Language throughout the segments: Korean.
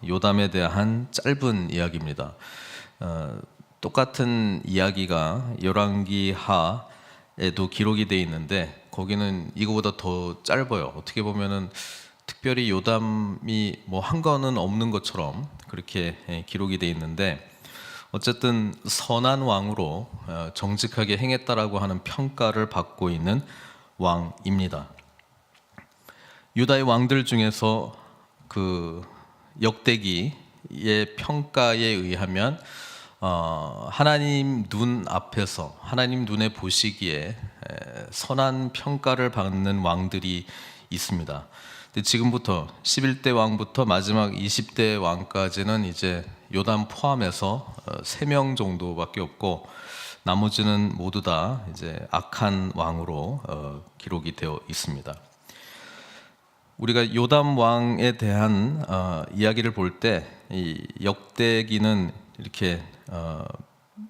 요담에 대한 짧은 이야기입니다. 똑같은 이야기가 열왕기하에도 기록이 되어 있는데 거기는 이거보다 더 짧아요. 어떻게 보면은 특별히 요담이 뭐 한 거는 없는 것처럼 그렇게 기록이 되어 있는데, 어쨌든 선한 왕으로 정직하게 행했다라고 하는 평가를 받고 있는 왕입니다. 유다의 왕들 중에서 그 역대기의 평가에 의하면 하나님 눈 앞에서 하나님 눈에 보시기에 선한 평가를 받는 왕들이 있습니다. 근데 지금부터 11대 왕부터 마지막 20대 왕까지는 이제 요담 포함해서 3명 정도밖에 없고, 나머지는 모두 다 이제 악한 왕으로 기록이 되어 있습니다. 우리가 요담 왕에 대한 이야기를 볼 때 이 역대기는 이렇게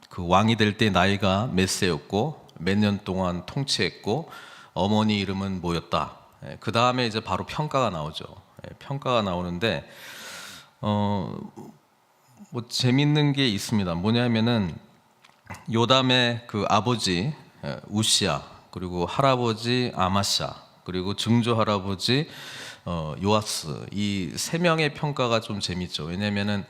그 왕이 될 때 나이가 몇 세였고 몇 년 동안 통치했고 어머니 이름은 뭐였다. 그 다음에 이제 바로 평가가 나오죠. 평가가 나오는데 뭐 재밌는 게 있습니다. 뭐냐면은 요담의 그 아버지 우시야, 그리고 할아버지 아마샤, 그리고 증조 할아버지 요아스, 이 3명의 평가가 좀 재밌죠. 왜냐면은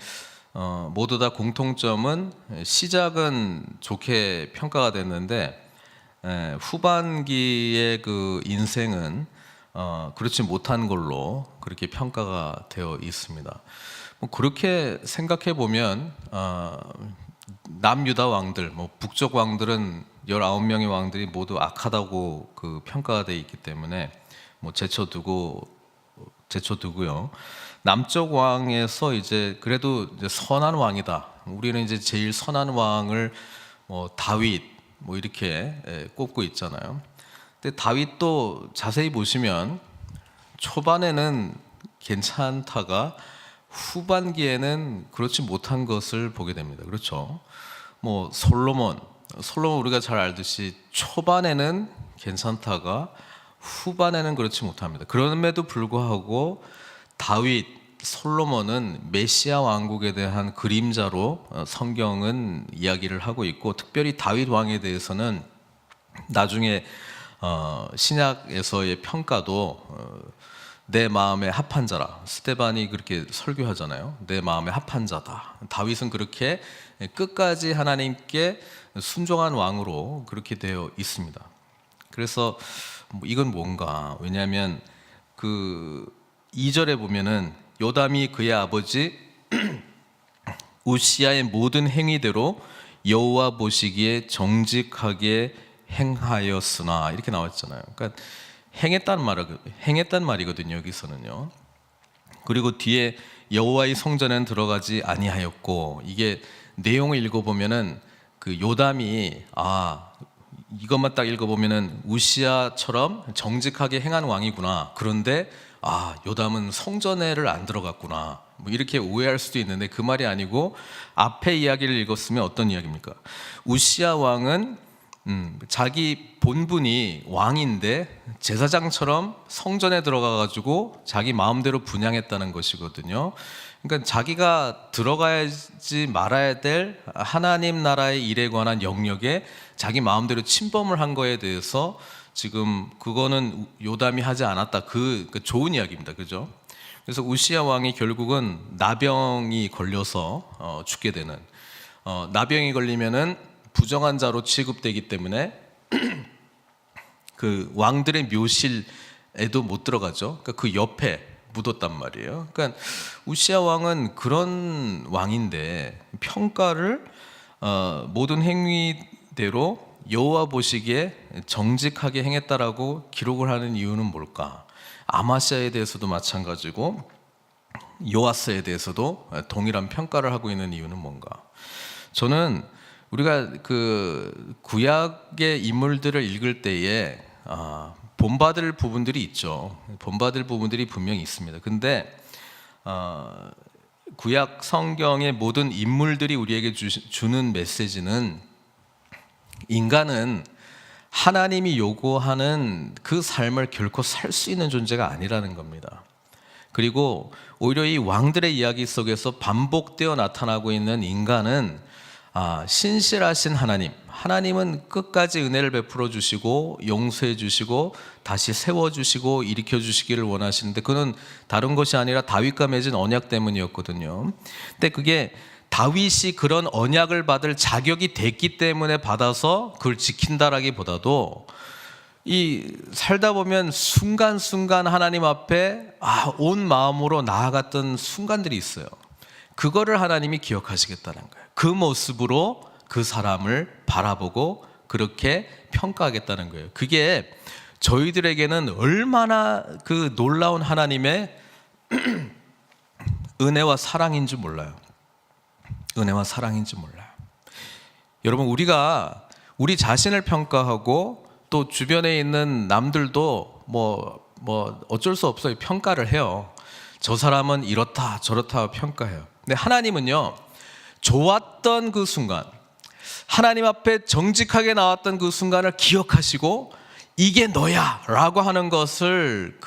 모두 다 공통점은 시작은 좋게 평가가 됐는데 후반기의 그 인생은 그렇지 못한 걸로 그렇게 평가가 되어 있습니다. 뭐 그렇게 생각해 보면 남유다 왕들, 뭐 북쪽 왕들은 19명의 왕들이 모두 악하다고 그 평가가 되어 있기 때문에 뭐 제쳐두고요. 남쪽 왕에서 이제 그래도 이제 선한 왕이다. 우리는 이제 제일 선한 왕을 뭐 다윗 뭐 이렇게 꼽고 있잖아요. 근데 다윗도 자세히 보시면 초반에는 괜찮다가 후반기에는 그렇지 못한 것을 보게 됩니다. 그렇죠? 뭐 솔로몬 우리가 잘 알듯이 초반에는 괜찮다가 후반에는 그렇지 못합니다. 그럼에도 불구하고 다윗, 솔로몬은 메시아 왕국에 대한 그림자로 성경은 이야기를 하고 있고, 특별히 다윗 왕에 대해서는 나중에 신약에서의 평가도 내 마음에 합한 자라, 스데반이 그렇게 설교하잖아요. 내 마음에 합한 자다. 다윗은 그렇게 끝까지 하나님께 순종한 왕으로 그렇게 되어 있습니다. 그래서 이건 뭔가, 왜냐하면 그 2절에 보면은 요담이 그의 아버지 우시야의 모든 행위대로 여호와 보시기에 정직하게 행하였으나, 이렇게 나왔잖아요. 그러니까 행했단 말이거든요, 여기서는요. 그리고 뒤에 여호와의 성전에는 들어가지 아니하였고, 이게 내용을 읽어보면은 그 요담이 이것만 딱 읽어보면은 우시야처럼 정직하게 행한 왕이구나. 그런데 요담은 성전에를 안 들어갔구나. 뭐 이렇게 오해할 수도 있는데 그 말이 아니고, 앞에 이야기를 읽었으면 어떤 이야기입니까? 우시야 왕은 자기 본분이 왕인데 제사장처럼 성전에 들어가가지고 자기 마음대로 분향했다는 것이거든요. 그러니까 자기가 들어가야지 말아야 될 하나님 나라의 일에 관한 영역에 자기 마음대로 침범을 한 거에 대해서 지금 그거는 요담이 하지 않았다. 그 좋은 이야기입니다. 그죠? 그래서 우시야 왕이 결국은 나병이 걸려서 죽게 되는, 나병이 걸리면은 부정한 자로 취급되기 때문에 그 왕들의 묘실에도 못 들어가죠. 그러니까 그 옆에 묻었단 말이에요. 그러니까 우시야 왕은 그런 왕인데 평가를 모든 행위대로 여호와 보시기에 정직하게 행했다라고 기록을 하는 이유는 뭘까? 아마시아에 대해서도 마찬가지고 요아스에 대해서도 동일한 평가를 하고 있는 이유는 뭔가? 저는 우리가 그 구약의 인물들을 읽을 때에 본받을 부분들이 있죠. 본받을 부분들이 분명히 있습니다. 근데 구약 성경의 모든 인물들이 우리에게 주는 메시지는, 인간은 하나님이 요구하는 그 삶을 결코 살 수 있는 존재가 아니라는 겁니다. 그리고 오히려 이 왕들의 이야기 속에서 반복되어 나타나고 있는 인간은 신실하신 하나님은 끝까지 은혜를 베풀어 주시고 용서해 주시고 다시 세워 주시고 일으켜 주시기를 원하시는데, 그는 다른 것이 아니라 다윗과 맺은 언약 때문이었거든요. 근데 그게 다윗이 그런 언약을 받을 자격이 됐기 때문에 받아서 그걸 지킨다라기보다도 이 살다 보면 순간순간 하나님 앞에 온 마음으로 나아갔던 순간들이 있어요. 그거를 하나님이 기억하시겠다는 거예요. 그 모습으로 그 사람을 바라보고 그렇게 평가하겠다는 거예요. 그게 저희들에게는 얼마나 그 놀라운 하나님의 은혜와 사랑인지 몰라요. 은혜와 사랑인지 몰라요. 여러분, 우리가 우리 자신을 평가하고 또 주변에 있는 남들도 뭐 어쩔 수 없어요. 평가를 해요. 저 사람은 이렇다 저렇다 평가해요. 근데 하나님은요, 좋았던 그 순간, 하나님 앞에 정직하게 나왔던 그 순간을 기억하시고 이게 너야 라고 하는 것을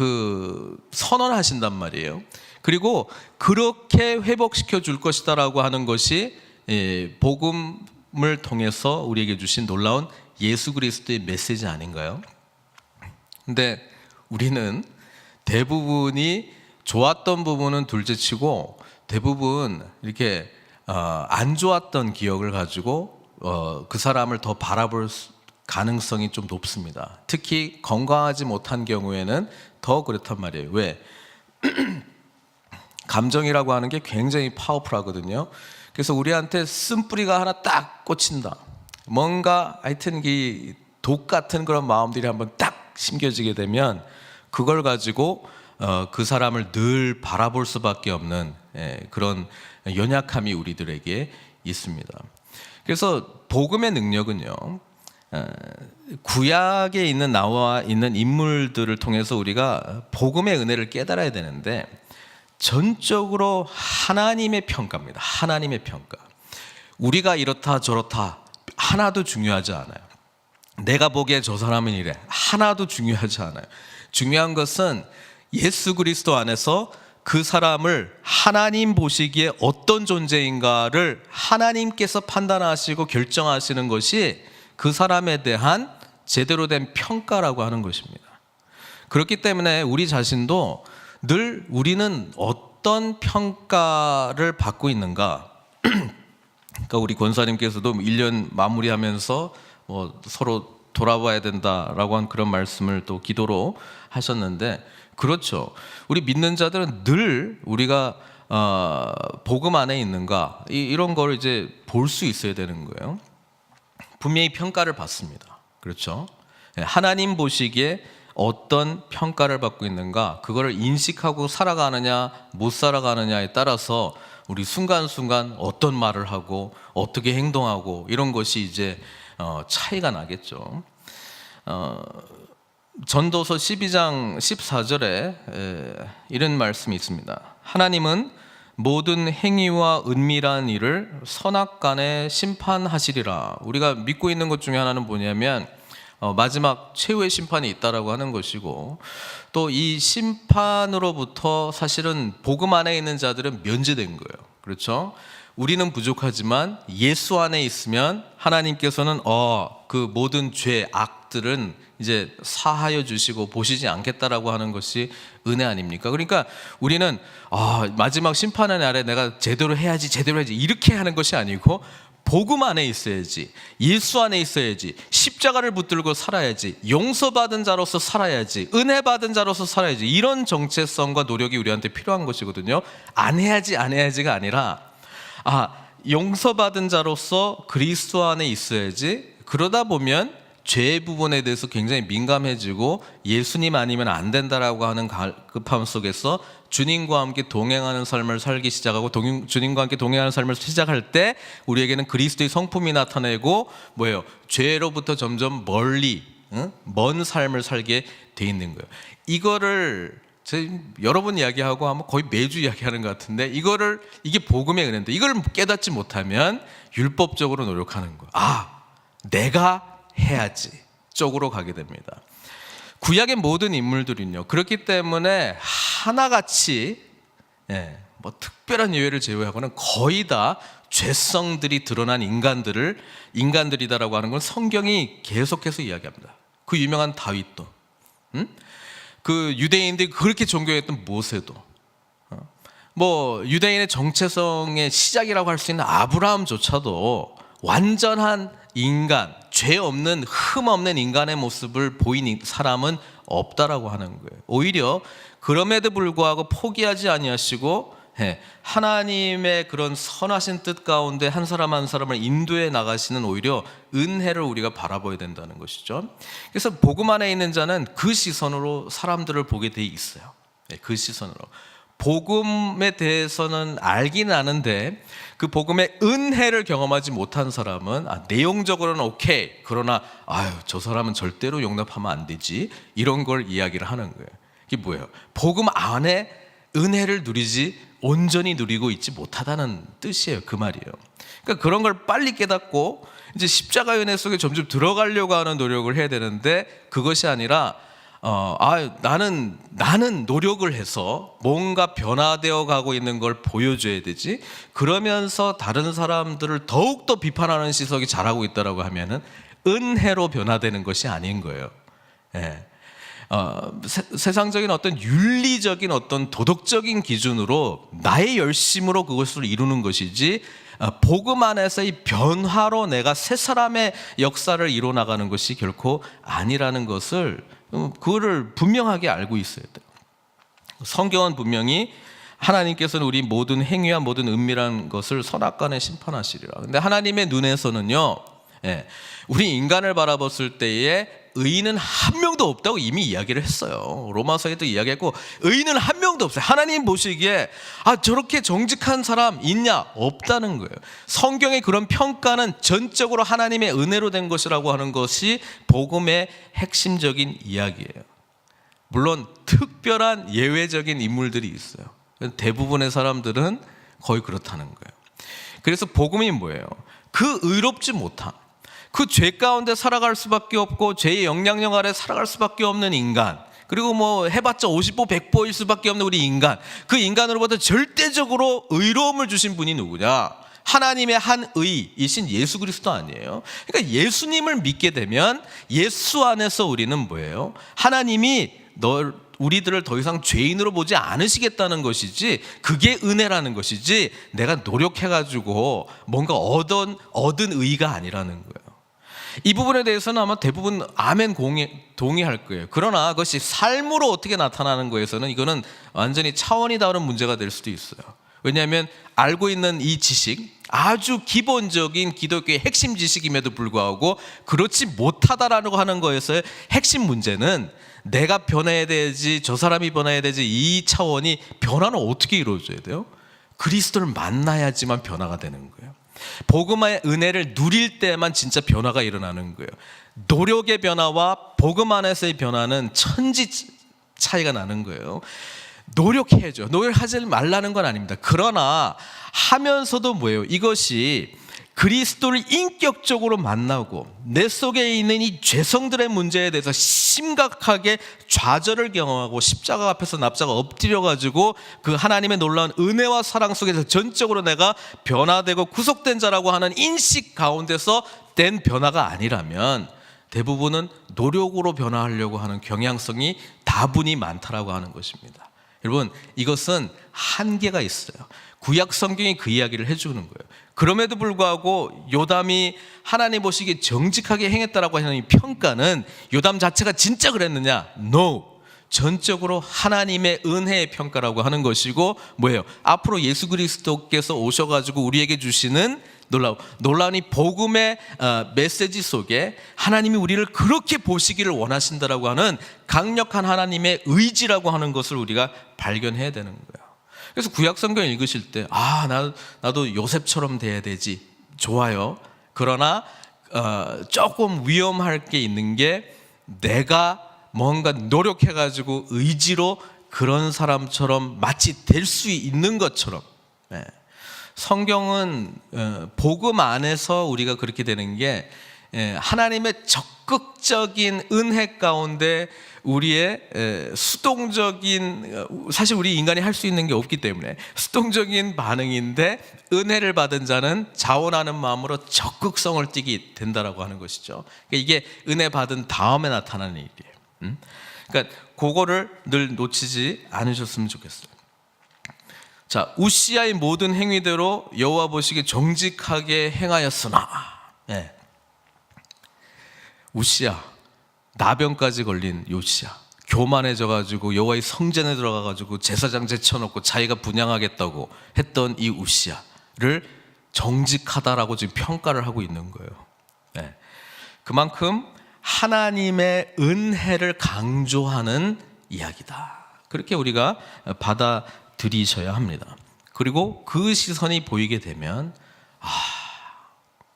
선언하신단 말이에요. 그리고 그렇게 회복시켜 줄 것이다 라고 하는 것이 복음을 통해서 우리에게 주신 놀라운 예수 그리스도의 메시지 아닌가요? 근데 우리는 대부분이 좋았던 부분은 둘째치고 대부분 이렇게 안 좋았던 기억을 가지고 그 사람을 더 바라볼 가능성이 좀 높습니다. 특히 건강하지 못한 경우에는 더 그렇단 말이에요. 왜? 감정이라고 하는 게 굉장히 파워풀하거든요. 그래서 우리한테 쓴뿌리가 하나 딱 꽂힌다. 뭔가 하여튼 이 독 같은 그런 마음들이 한번 딱 심겨지게 되면 그걸 가지고 그 사람을 늘 바라볼 수밖에 없는 그런 연약함이 우리들에게 있습니다. 그래서 복음의 능력은요, 구약에 있는 나와 있는 인물들을 통해서 우리가 복음의 은혜를 깨달아야 되는데 전적으로 하나님의 평가입니다. 하나님의 평가. 우리가 이렇다 저렇다 하나도 중요하지 않아요. 내가 보기에 저 사람은 이래 하나도 중요하지 않아요. 중요한 것은 예수 그리스도 안에서 그 사람을 하나님 보시기에 어떤 존재인가를 하나님께서 판단하시고 결정하시는 것이 그 사람에 대한 제대로 된 평가라고 하는 것입니다. 그렇기 때문에 우리 자신도 늘 우리는 어떤 평가를 받고 있는가. 그러니까 우리 권사님께서도 1년 마무리하면서 서로 돌아봐야 된다라고 한 그런 말씀을 또 기도로 하셨는데, 그렇죠. 우리 믿는 자들은 늘 우리가 복음 안에 있는가 이런 걸 이제 볼 수 있어야 되는 거예요. 분명히 평가를 받습니다. 그렇죠. 하나님 보시기에 어떤 평가를 받고 있는가, 그거를 인식하고 살아가느냐 못 살아가느냐에 따라서 우리 순간순간 어떤 말을 하고 어떻게 행동하고 이런 것이 이제 차이가 나겠죠. 전도서 12장 14절에 이런 말씀이 있습니다. 하나님은 모든 행위와 은밀한 일을 선악간에 심판하시리라. 우리가 믿고 있는 것 중에 하나는 뭐냐면 마지막 최후의 심판이 있다라고 하는 것이고, 또 이 심판으로부터 사실은 복음 안에 있는 자들은 면제된 거예요. 그렇죠? 우리는 부족하지만 예수 안에 있으면 하나님께서는 그 모든 죄, 악들은 이제 사하여 주시고 보시지 않겠다라고 하는 것이 은혜 아닙니까? 그러니까 우리는 마지막 심판의 날에 내가 제대로 해야지 이렇게 하는 것이 아니고 복음 안에 있어야지, 예수 안에 있어야지, 십자가를 붙들고 살아야지, 용서받은 자로서 살아야지, 은혜 받은 자로서 살아야지, 이런 정체성과 노력이 우리한테 필요한 것이거든요. 안 해야지가 아니라 용서받은 자로서 그리스도 안에 있어야지. 그러다 보면 죄 부분에 대해서 굉장히 민감해지고 예수님 아니면 안 된다라고 하는 급함 속에서 주님과 함께 동행하는 삶을 살기 시작하고, 주님과 함께 동행하는 삶을 시작할 때 우리에게는 그리스도의 성품이 나타내고 죄로부터 점점 멀리 먼 삶을 살게 돼 있는 거예요. 이거를 여러 번 이야기하고 아마 거의 매주 이야기하는 것 같은데, 이게 복음의 은혜인데 이걸 깨닫지 못하면 율법적으로 노력하는 거예요. 내가 해야지 쪽으로 가게 됩니다. 구약의 모든 인물들은요. 그렇기 때문에 하나같이 뭐 특별한 예외를 제외하고는 거의 다 죄성들이 드러난 인간들이다라고 하는 건 성경이 계속해서 이야기합니다. 그 유명한 다윗도, 그 유대인들이 그렇게 존경했던 모세도, 뭐 유대인의 정체성의 시작이라고 할 수 있는 아브라함조차도 완전한 인간, 죄 없는 흠 없는 인간의 모습을 보인 사람은 없다라고 하는 거예요. 오히려 그럼에도 불구하고 포기하지 아니하시고 하나님의 그런 선하신 뜻 가운데 한 사람 한 사람을 인도해 나가시는 오히려 은혜를 우리가 바라봐야 된다는 것이죠. 그래서 복음 안에 있는 자는 그 시선으로 사람들을 보게 돼 있어요. 그 시선으로. 복음에 대해서는 알긴 아는데 그 복음의 은혜를 경험하지 못한 사람은 내용적으로는 오케이, 그러나 저 사람은 절대로 용납하면 안 되지, 이런 걸 이야기를 하는 거예요. 이게 뭐예요? 복음 안에 은혜를 온전히 누리고 있지 못하다는 뜻이에요. 그 말이에요. 그러니까 그런 걸 빨리 깨닫고 이제 십자가 은혜 속에 점점 들어가려고 하는 노력을 해야 되는데, 그것이 아니라 나는 노력을 해서 뭔가 변화되어 가고 있는 걸 보여줘야 되지, 그러면서 다른 사람들을 더욱더 비판하는 시선이 잘하고 있다라고 하면은 은혜로 변화되는 것이 아닌 거예요. 세상적인 어떤 윤리적인 어떤 도덕적인 기준으로 나의 열심으로 그것을 이루는 것이지, 복음 안에서의 변화로 내가 새 사람의 역사를 이뤄나가는 것이 결코 아니라는 것을, 그거를 분명하게 알고 있어야 돼요. 성경은 분명히 하나님께서는 우리 모든 행위와 모든 은밀한 것을 선악간에 심판하시리라. 근데 하나님의 눈에서는요, 우리 인간을 바라봤을 때에 의인은 한 명도 없다고 이미 이야기를 했어요. 로마서에도 이야기했고, 의인은 한 명도 없어요. 하나님 보시기에 저렇게 정직한 사람 있냐? 없다는 거예요. 성경의 그런 평가는 전적으로 하나님의 은혜로 된 것이라고 하는 것이 복음의 핵심적인 이야기예요. 물론 특별한 예외적인 인물들이 있어요. 대부분의 사람들은 거의 그렇다는 거예요. 그래서 복음이 뭐예요? 그 의롭지 못함, 그 죄 가운데 살아갈 수밖에 없고 죄의 영향력 아래 살아갈 수밖에 없는 인간, 그리고 뭐 해봤자 50보 100보일 수밖에 없는 우리 인간, 그 인간으로부터 절대적으로 의로움을 주신 분이 누구냐? 하나님의 한 의이신 예수 그리스도 아니에요? 그러니까 예수님을 믿게 되면 예수 안에서 우리는 뭐예요? 하나님이 우리들을 더 이상 죄인으로 보지 않으시겠다는 것이지, 그게 은혜라는 것이지 내가 노력해가지고 뭔가 얻은 의가 아니라는 거예요. 이 부분에 대해서는 아마 대부분 아멘 동의할 거예요. 그러나 그것이 삶으로 어떻게 나타나는 거에서는 이거는 완전히 차원이 다른 문제가 될 수도 있어요. 왜냐하면 알고 있는 이 지식, 아주 기본적인 기독교의 핵심 지식임에도 불구하고 그렇지 못하다라고 하는 거에서의 핵심 문제는 내가 변해야 되지, 저 사람이 변해야 되지, 이 차원이 변화는 어떻게 이루어져야 돼요? 그리스도를 만나야지만 변화가 되는 거예요. 복음의 은혜를 누릴 때만 진짜 변화가 일어나는 거예요. 노력의 변화와 복음 안에서의 변화는 천지 차이가 나는 거예요. 노력해야죠. 노력하지 말라는 건 아닙니다. 그러나 하면서도 뭐예요? 이것이 그리스도를 인격적으로 만나고 내 속에 있는 이 죄성들의 문제에 대해서 심각하게 좌절을 경험하고 십자가 앞에서 납자가 엎드려가지고 그 하나님의 놀라운 은혜와 사랑 속에서 전적으로 내가 변화되고 구속된 자라고 하는 인식 가운데서 된 변화가 아니라면 대부분은 노력으로 변화하려고 하는 경향성이 다분히 많다라고 하는 것입니다. 여러분, 이것은 한계가 있어요. 구약 성경이 그 이야기를 해주는 거예요. 그럼에도 불구하고 요담이 하나님 보시기에 정직하게 행했다라고 하는 이 평가는 요담 자체가 진짜 그랬느냐? No. 전적으로 하나님의 은혜의 평가라고 하는 것이고, 뭐예요? 앞으로 예수 그리스도께서 오셔가지고 우리에게 주시는 놀라운 이 복음의 메시지 속에 하나님이 우리를 그렇게 보시기를 원하신다라고 하는 강력한 하나님의 의지라고 하는 것을 우리가 발견해야 되는 거예요. 그래서 구약 성경 읽으실 때 나도 요셉처럼 돼야 되지, 좋아요. 그러나 조금 위험할 게 있는 게, 내가 뭔가 노력해가지고 의지로 그런 사람처럼 마치 될 수 있는 것처럼, 성경은 복음 안에서 우리가 그렇게 되는 게 하나님의 적극적인 은혜 가운데 우리의 수동적인, 사실 우리 인간이 할 수 있는 게 없기 때문에 수동적인 반응인데, 은혜를 받은 자는 자원하는 마음으로 적극성을 띠게 된다라고 하는 것이죠. 이게 은혜 받은 다음에 나타나는 일이에요. 그러니까 그거를 늘 놓치지 않으셨으면 좋겠어요. 자, 우시야의 모든 행위대로 여호와 보시기에 정직하게 행하였으나, 우시야, 나병까지 걸린 요시야, 교만해져가지고 여호와의 성전에 들어가가지고 제사장 제쳐놓고 자기가 분향하겠다고 했던 이 우시야를 정직하다라고 지금 평가를 하고 있는 거예요. 그만큼 하나님의 은혜를 강조하는 이야기다, 그렇게 우리가 받아들이셔야 합니다. 그리고 그 시선이 보이게 되면,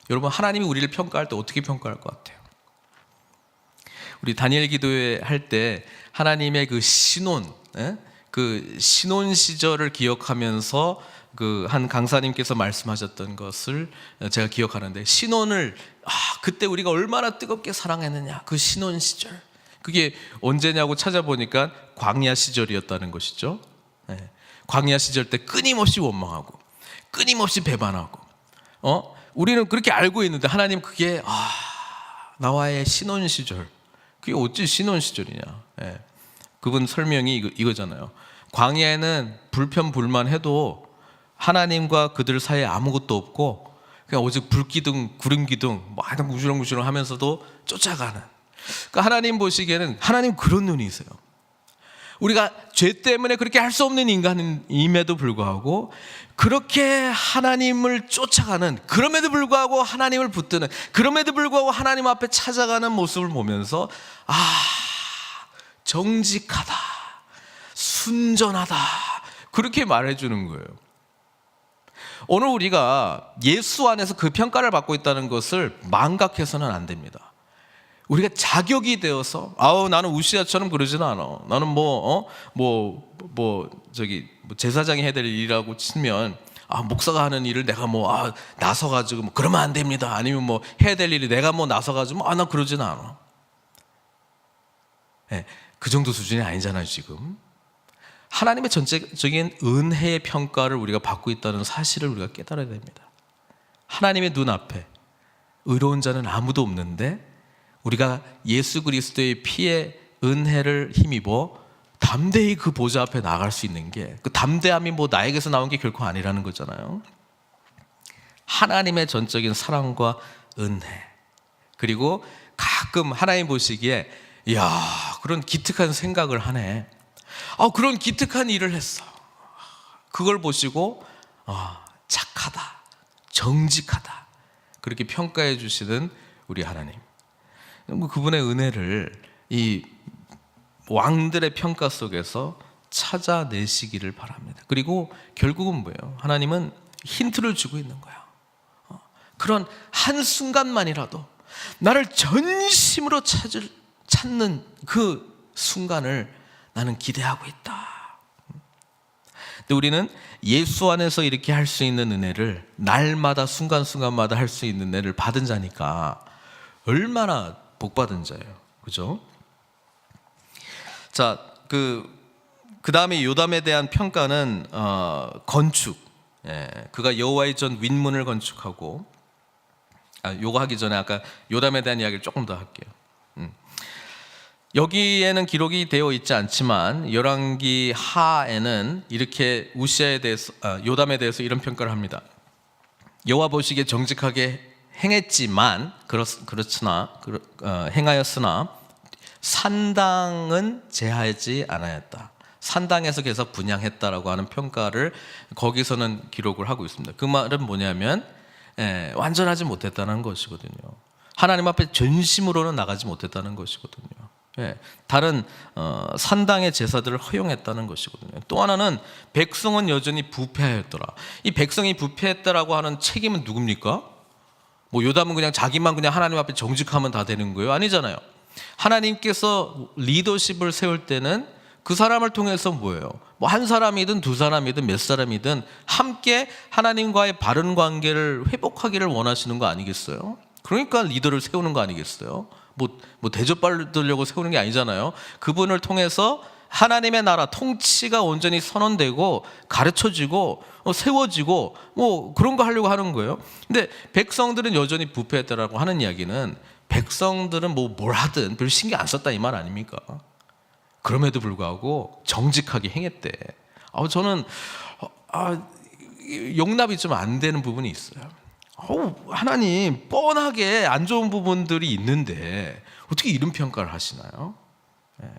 여러분, 하나님이 우리를 평가할 때 어떻게 평가할 것 같아요? 우리 다니엘 기도회 할 때 하나님의 그 신혼, 그 신혼 시절을 기억하면서 그 한 강사님께서 말씀하셨던 것을 제가 기억하는데, 신혼을 그때 우리가 얼마나 뜨겁게 사랑했느냐, 그 신혼 시절, 그게 언제냐고 찾아보니까 광야 시절이었다는 것이죠. 광야 시절 때 끊임없이 원망하고 끊임없이 배반하고, 우리는 그렇게 알고 있는데 하나님 그게 나와의 신혼 시절, 그게 어찌 신혼 시절이냐. 그분 설명이 이거잖아요. 광야에는 불편불만해도 하나님과 그들 사이에 아무것도 없고 그냥 오직 불기둥 구름기둥 뭐 하여튼 무주렁무주렁 하면서도 쫓아가는, 그러니까 하나님 보시기에는 하나님 그런 눈이세요. 우리가 죄 때문에 그렇게 할 수 없는 인간임에도 불구하고 그렇게 하나님을 쫓아가는, 그럼에도 불구하고 하나님을 붙드는, 그럼에도 불구하고 하나님 앞에 찾아가는 모습을 보면서 정직하다, 순전하다, 그렇게 말해주는 거예요. 오늘 우리가 예수 안에서 그 평가를 받고 있다는 것을 망각해서는 안 됩니다. 우리가 자격이 되어서 나는 우시야처럼 그러지는 않아, 나는 제사장이 해야 될 일이라고 치면 목사가 하는 일을 내가 나서가지고 그러면 안 됩니다, 아니면 해야 될 일이 내가 나서가지고 나 그러지는 않아. 그 정도 수준이 아니잖아요. 지금 하나님의 전체적인 은혜의 평가를 우리가 받고 있다는 사실을 우리가 깨달아야 됩니다. 하나님의 눈앞에 의로운 자는 아무도 없는데 우리가 예수 그리스도의 피의 은혜를 힘입어 담대히 그 보좌 앞에 나갈 수 있는 게, 그 담대함이 나에게서 나온 게 결코 아니라는 거잖아요. 하나님의 전적인 사랑과 은혜, 그리고 가끔 하나님 보시기에 그런 기특한 생각을 하네, 그런 기특한 일을 했어, 그걸 보시고 착하다, 정직하다, 그렇게 평가해 주시는 우리 하나님, 그분의 은혜를 이 왕들의 평가 속에서 찾아내시기를 바랍니다. 그리고 결국은 뭐예요? 하나님은 힌트를 주고 있는 거야. 그런 한순간만이라도 나를 전심으로 찾는 그 순간을 나는 기대하고 있다. 근데 우리는 예수 안에서 이렇게 할 수 있는 은혜를 날마다 순간순간마다 할 수 있는 은혜를 받은 자니까 얼마나 복받은 자예요. 그죠? 자, 그 다음에 요담에 대한 평가는 건축. 그가 여호와의 전 윗문을 건축하고, 요거 하기 전에 아까 요담에 대한 이야기를 조금 더 할게요. 여기에는 기록이 되어 있지 않지만 열왕기 하에는 이렇게 우시야에 대해서, 요담에 대해서 이런 평가를 합니다. 여호와 보시기에 정직하게 행했지만 행하였으나 산당은 제하지 않았다. 산당에서 계속 분향했다라고 하는 평가를 거기서는 기록을 하고 있습니다. 그 말은 뭐냐면 완전하지 못했다는 것이거든요. 하나님 앞에 전심으로는 나가지 못했다는 것이거든요. 다른 산당의 제사들을 허용했다는 것이거든요. 또 하나는 백성은 여전히 부패하였더라. 이 백성이 부패했다라고 하는 책임은 누굽니까? 요담은 그냥 자기만 그냥 하나님 앞에 정직하면 다 되는 거예요? 아니잖아요. 하나님께서 리더십을 세울 때는 그 사람을 통해서 뭐예요? 한 사람이든 두 사람이든 몇 사람이든 함께 하나님과의 바른 관계를 회복하기를 원하시는 거 아니겠어요? 그러니까 리더를 세우는 거 아니겠어요? 뭐 대접받으려고 세우는 게 아니잖아요. 그분을 통해서 하나님의 나라 통치가 온전히 선언되고 가르쳐지고 세워지고 뭐 그런 거 하려고 하는 거예요. 근데 백성들은 여전히 부패했다라고 하는 이야기는 백성들은 뭘 하든 별 신경 안 썼다 이 말 아닙니까? 그럼에도 불구하고 정직하게 행했대. 저는 용납이 좀 안 되는 부분이 있어요. 하나님 뻔하게 안 좋은 부분들이 있는데 어떻게 이런 평가를 하시나요?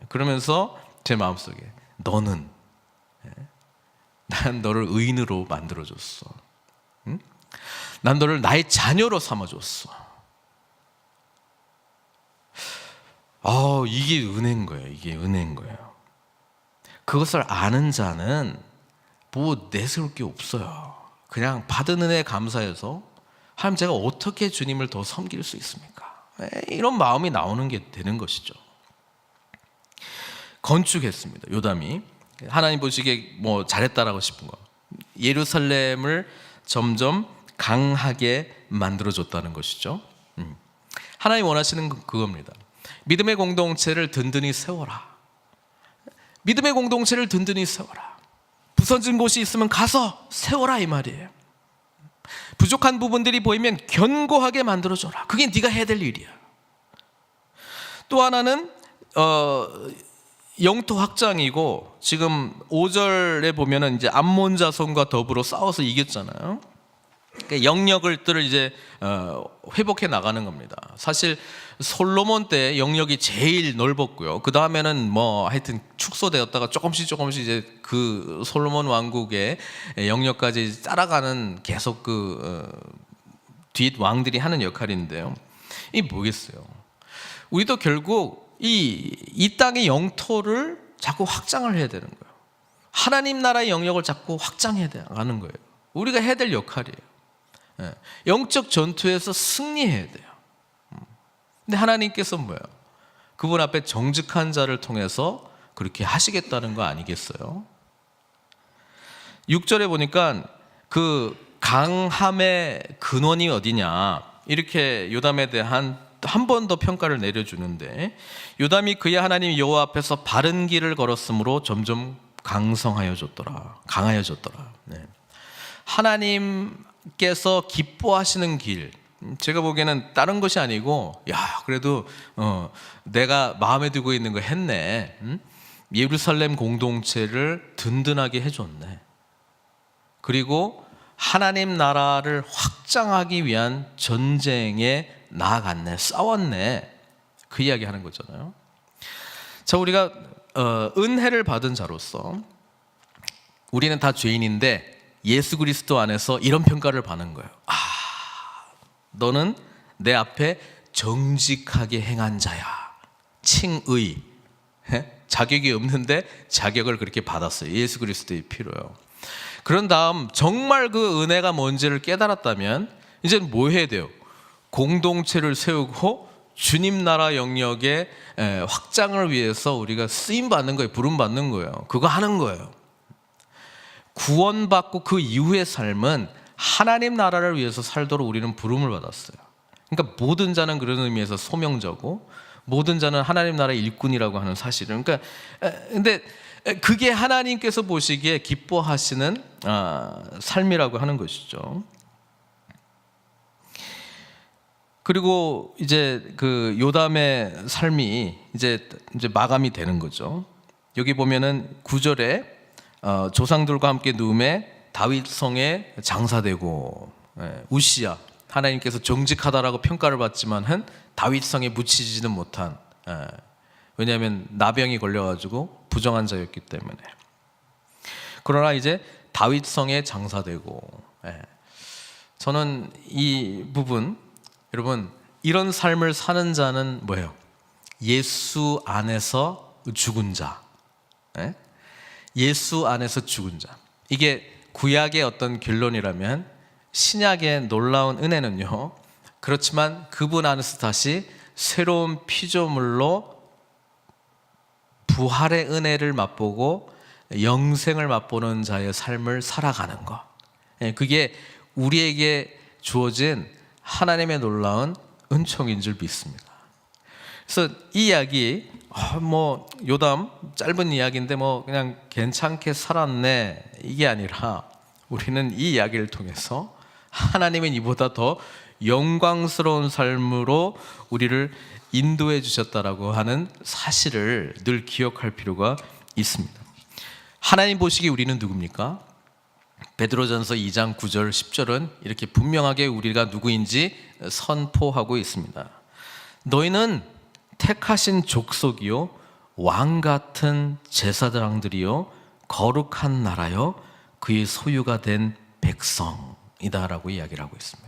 그러면서 제 마음속에 너는 난 너를 의인으로 만들어줬어. 응? 난 너를 나의 자녀로 삼아줬어. 이게 은혜인 거예요. 이게 은혜인 거예요. 그것을 아는 자는 뭐 내세울 게 없어요. 그냥 받은 은혜에 감사해서 하나님 제가 어떻게 주님을 더 섬길 수 있습니까? 이런 마음이 나오는 게 되는 것이죠. 건축했습니다. 요담이 하나님 보시기에 뭐 잘했다라고 싶은 거, 예루살렘을 점점 강하게 만들어줬다는 것이죠. 하나님 원하시는 그겁니다. 믿음의 공동체를 든든히 세워라. 믿음의 공동체를 든든히 세워라. 부서진 곳이 있으면 가서 세워라 이 말이에요. 부족한 부분들이 보이면 견고하게 만들어줘라. 그게 네가 해야 될 일이야. 또 하나는 영토 확장이고, 지금 5절에 보면은 이제 암몬 자손과 더불어 싸워서 이겼잖아요. 그러니까 영역들을 이제 회복해 나가는 겁니다. 사실 솔로몬 때 영역이 제일 넓었고요. 그 다음에는 뭐 하여튼 축소되었다가 조금씩 이제 그 솔로몬 왕국의 영역까지 따라가는 계속 뒷 왕들이 하는 역할인데요. 이게 뭐겠어요? 우리도 결국 이 땅의 영토를 자꾸 확장을 해야 되는 거예요. 하나님 나라의 영역을 자꾸 확장해야 하는 거예요. 우리가 해야 될 역할이에요. 영적 전투에서 승리해야 돼요. 근데 하나님께서 뭐예요? 그분 앞에 정직한 자를 통해서 그렇게 하시겠다는 거 아니겠어요? 6절에 보니까 그 강함의 근원이 어디냐, 이렇게 요담에 대한 한 번 더 평가를 내려주는데, 요담이 그의 하나님 여호와 앞에서 바른 길을 걸었으므로 점점 강성하여졌더라. 강하여졌더라. 하나님께서 기뻐하시는 길, 제가 보기에는 다른 것이 아니고, 그래도 내가 마음에 두고 있는 거 했네. 예루살렘 공동체를 든든하게 해줬네. 그리고 하나님 나라를 확장하기 위한 전쟁에 나아갔네, 싸웠네, 그 이야기 하는 거잖아요. 자, 우리가 은혜를 받은 자로서 우리는 다 죄인인데 예수 그리스도 안에서 이런 평가를 받는 거예요. 너는 내 앞에 정직하게 행한 자야. 칭의. 자격이 없는데 자격을 그렇게 받았어요. 예수 그리스도의 피로요. 그런 다음 정말 그 은혜가 뭔지를 깨달았다면 이제 뭐 해야 돼요? 공동체를 세우고 주님 나라 영역의 확장을 위해서 우리가 쓰임 받는 거예요. 부름 받는 거예요. 그거 하는 거예요. 구원받고 그 이후의 삶은 하나님 나라를 위해서 살도록 우리는 부름을 받았어요. 그러니까 모든 자는 그런 의미에서 소명자고, 모든 자는 하나님 나라의 일꾼이라고 하는 사실은, 그러니까 근데 그게 하나님께서 보시기에 기뻐하시는 삶이라고 하는 것이죠. 그리고 이제 그 요담의 삶이 이제 마감이 되는 거죠. 여기 보면은 9절에 조상들과 함께 누움에 다윗 성에 장사되고, 우시야, 하나님께서 정직하다라고 평가를 받지만은 다윗 성에 묻히지는 못한, 왜냐하면 나병이 걸려가지고 부정한 자였기 때문에. 그러나 이제 다윗 성에 장사되고, 저는 이 부분, 여러분, 이런 삶을 사는 자는 뭐예요? 예수 안에서 죽은 자. 예수 안에서 죽은 자. 이게 구약의 어떤 결론이라면 신약의 놀라운 은혜는요, 그렇지만 그분 안에서 다시 새로운 피조물로 부활의 은혜를 맛보고 영생을 맛보는 자의 삶을 살아가는 것. 그게 우리에게 주어진 하나님의 놀라운 은총인 줄 믿습니다. 그래서 이 이야기 뭐 요담 짧은 이야기인데 뭐 그냥 괜찮게 살았네 이게 아니라 우리는 이 이야기를 통해서 하나님은 이보다 더 영광스러운 삶으로 우리를 인도해 주셨다라고 하는 사실을 늘 기억할 필요가 있습니다. 하나님 보시기에 우리는 누굽니까? 베드로전서 2장 9절 10절은 이렇게 분명하게 우리가 누구인지 선포하고 있습니다. 너희는 택하신 족속이요 왕 같은 제사장들이요 거룩한 나라요 그의 소유가 된 백성이다라고 이야기를 하고 있습니다.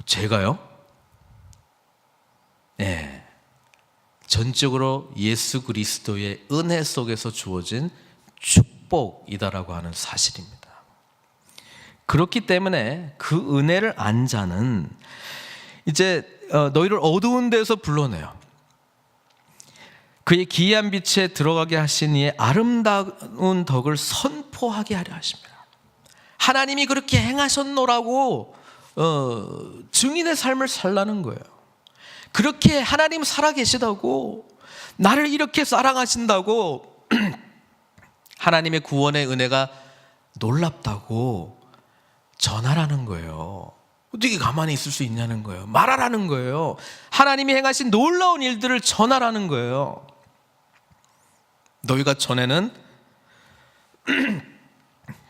제가요? 네, 전적으로 예수 그리스도의 은혜 속에서 주어진 축복이다라고 하는 사실입니다. 그렇기 때문에 그 은혜를 안 자는 이제 너희를 어두운 데서 불러내요. 그의 기이한 빛에 들어가게 하신 이의 아름다운 덕을 선포하게 하려 하십니다. 하나님이 그렇게 행하셨노라고 증인의 삶을 살라는 거예요. 그렇게 하나님 살아계시다고, 나를 이렇게 사랑하신다고, 하나님의 구원의 은혜가 놀랍다고 전하라는 거예요. 어떻게 가만히 있을 수 있냐는 거예요. 말하라는 거예요. 하나님이 행하신 놀라운 일들을 전하라는 거예요. 너희가 전에는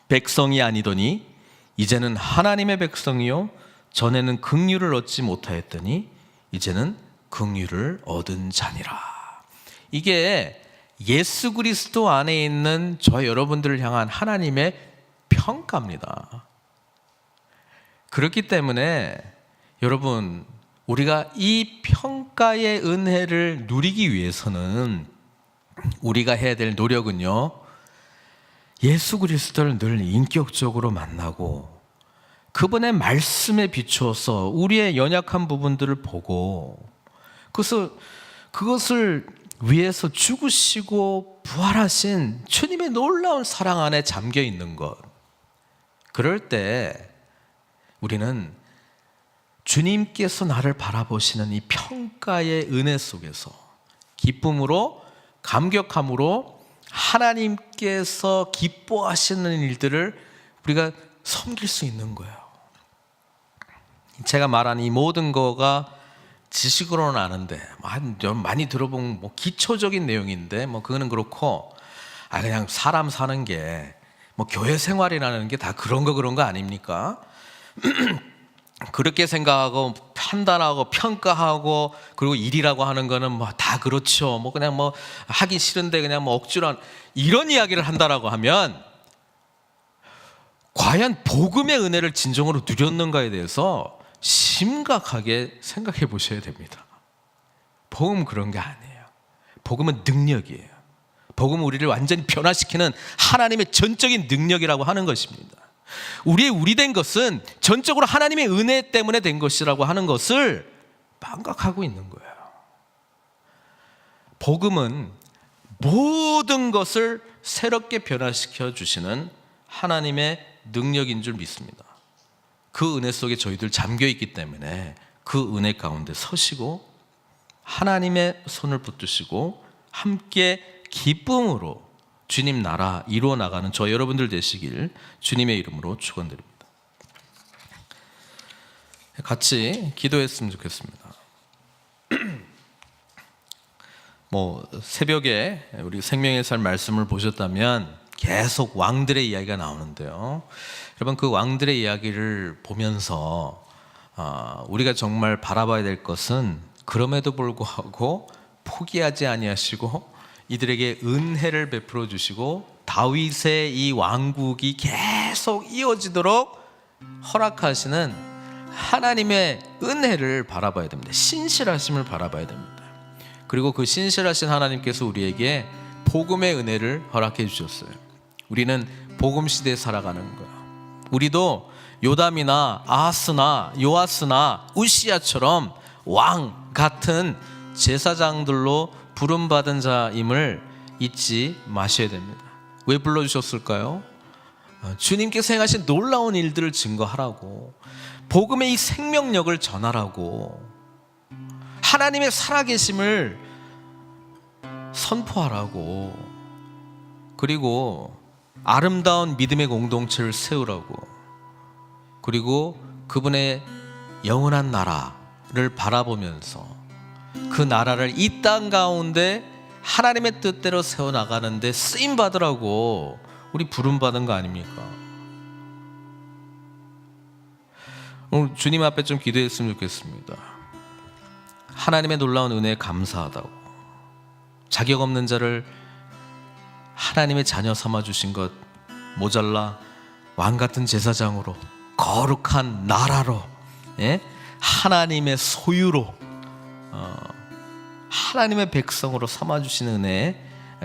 백성이 아니더니 이제는 하나님의 백성이요 전에는 긍휼을 얻지 못하였더니 이제는 긍휼을 얻은 자니라. 이게 예수 그리스도 안에 있는 저 여러분들을 향한 하나님의 평가입니다. 그렇기 때문에 여러분, 우리가 이 평가의 은혜를 누리기 위해서는 우리가 해야 될 노력은요, 예수 그리스도를 늘 인격적으로 만나고 그분의 말씀에 비추어서 우리의 연약한 부분들을 보고 그것을 위해서 죽으시고 부활하신 주님의 놀라운 사랑 안에 잠겨 있는 것. 그럴 때 우리는 주님께서 나를 바라보시는 이 평가의 은혜 속에서 기쁨으로, 감격함으로 하나님께서 기뻐하시는 일들을 우리가 섬길 수 있는 거예요. 제가 말한 이 모든 거가 지식으로는 아는데 많이 들어본 뭐 기초적인 내용인데 뭐 그거는 그렇고, 그냥 사람 사는 게 뭐 교회 생활이라는 게 다 그런 거 아닙니까? 그렇게 생각하고 판단하고 평가하고 그리고 일이라고 하는 거는 뭐 다 그렇죠. 뭐 그냥 뭐 하기 싫은데 그냥 뭐 억지로 이런 이야기를 한다라고 하면 과연 복음의 은혜를 진정으로 누렸는가에 대해서 심각하게 생각해 보셔야 됩니다. 복음은 그런 게 아니에요. 복음은 능력이에요. 복음은 우리를 완전히 변화시키는 하나님의 전적인 능력이라고 하는 것입니다. 우리 된 것은 전적으로 하나님의 은혜 때문에 된 것이라고 하는 것을 망각하고 있는 거예요. 복음은 모든 것을 새롭게 변화시켜 주시는 하나님의 능력인 줄 믿습니다. 그 은혜 속에 저희들 잠겨 있기 때문에 그 은혜 가운데 서시고 하나님의 손을 붙드시고 함께 기쁨으로 주님 나라 이루어 나가는 저 여러분들 되시길 주님의 이름으로 축원드립니다. 같이 기도했으면 좋겠습니다. 뭐 새벽에 우리 생명의 살 말씀을 보셨다면 계속 왕들의 이야기가 나오는데요. 여러분, 그 왕들의 이야기를 보면서 우리가 정말 바라봐야 될 것은 그럼에도 불구하고 포기하지 아니하시고 이들에게 은혜를 베풀어 주시고 다윗의 이 왕국이 계속 이어지도록 허락하시는 하나님의 은혜를 바라봐야 됩니다. 신실하심을 바라봐야 됩니다. 그리고 그 신실하신 하나님께서 우리에게 복음의 은혜를 허락해 주셨어요. 우리는 복음 시대에 살아가는 거야. 우리도 요담이나 아하스나 요아스나 우시야처럼 왕 같은 제사장들로 부름받은 자임을 잊지 마셔야 됩니다. 왜 불러주셨을까요? 주님께서 행하신 놀라운 일들을 증거하라고, 복음의 이 생명력을 전하라고, 하나님의 살아계심을 선포하라고, 그리고 아름다운 믿음의 공동체를 세우라고, 그리고 그분의 영원한 나라를 바라보면서 그 나라를 이 땅 가운데 하나님의 뜻대로 세워나가는데 쓰임받으라고 우리 부름받은 거 아닙니까? 오늘 주님 앞에 좀 기도했으면 좋겠습니다. 하나님의 놀라운 은혜에 감사하다고, 자격 없는 자를 하나님의 자녀 삼아주신 것 모자라 왕같은 제사장으로, 거룩한 나라로, 하나님의 소유로, 하나님의 백성으로 삼아주신 은혜에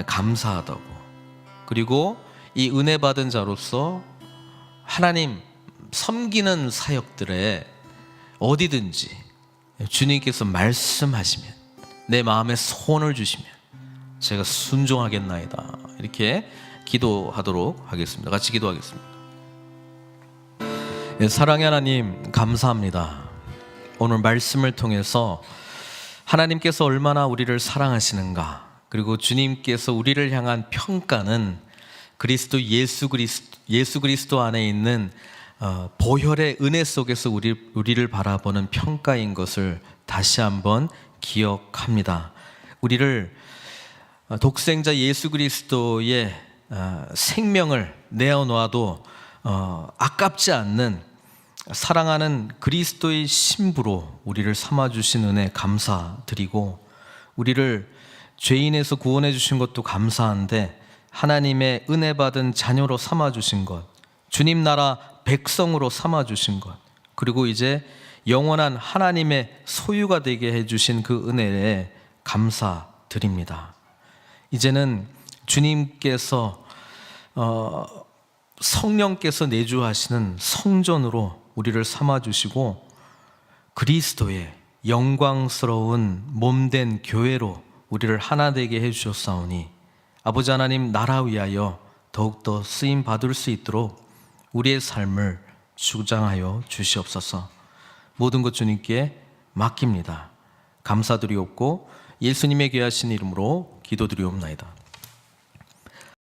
감사하다고, 그리고 이 은혜 받은 자로서 하나님 섬기는 사역들에 어디든지 주님께서 말씀하시면, 내 마음에 소원을 주시면 제가 순종하겠나이다, 이렇게 기도하도록 하겠습니다. 같이 기도하겠습니다. 사랑의 하나님, 감사합니다. 오늘 말씀을 통해서 하나님께서 얼마나 우리를 사랑하시는가, 그리고 주님께서 우리를 향한 평가는 예수 그리스도 안에 있는 보혈의 은혜 속에서 우리를 바라보는 평가인 것을 다시 한번 기억합니다. 우리를 독생자 예수 그리스도의 생명을 내어놓아도 아깝지 않는 사랑하는 그리스도의 신부로 우리를 삼아주신 은혜 감사드리고, 우리를 죄인에서 구원해 주신 것도 감사한데 하나님의 은혜 받은 자녀로 삼아주신 것, 주님 나라 백성으로 삼아주신 것, 그리고 이제 영원한 하나님의 소유가 되게 해주신 그 은혜에 감사드립니다. 이제는 주님께서 성령께서 내주하시는 성전으로 우리를 삼아주시고 그리스도의 영광스러운 몸된 교회로 우리를 하나 되게 해주셨사오니, 아버지 하나님 나라 위하여 더욱더 쓰임 받을 수 있도록 우리의 삶을 주장하여 주시옵소서. 모든 것 주님께 맡깁니다. 감사드리옵고 예수님의 귀하신 이름으로 기도드리옵나이다.